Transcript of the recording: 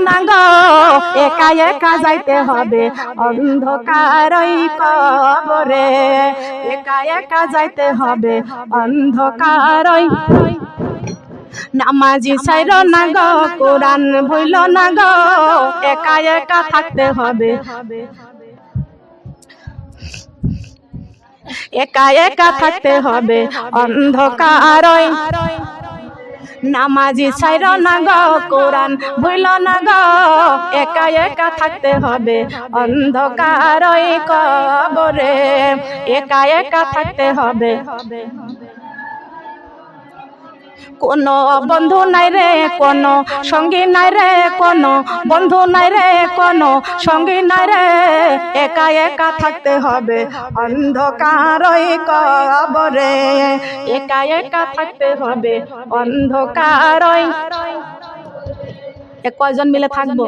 না গো একা একা যাইতে হবে অন্ধকার ওই কবরে একা একা যাইতে হবে অন্ধকার ওই নামাজি ছাইর না গো কোরআন ভুইল না গো একা একা থাকতে হবে একা একা থাকতে হবে অন্ধকার ওই নামাজি ছাইর না গো কোরআন ভুইল না গো একা একা থাকতে হবে অন্ধকার ওই কবরে একা একা থাকতে হবে কোনো বন্ধু নাই রে কোনো সঙ্গী নাই রে কোনো বন্ধু নাই রে কোনো সঙ্গী নাই রে একা একা থাকতে হবে অন্ধকার ওই কবরে একা একা থাকতে হবে অন্ধকার ওই কয়জন মিলে থাকবো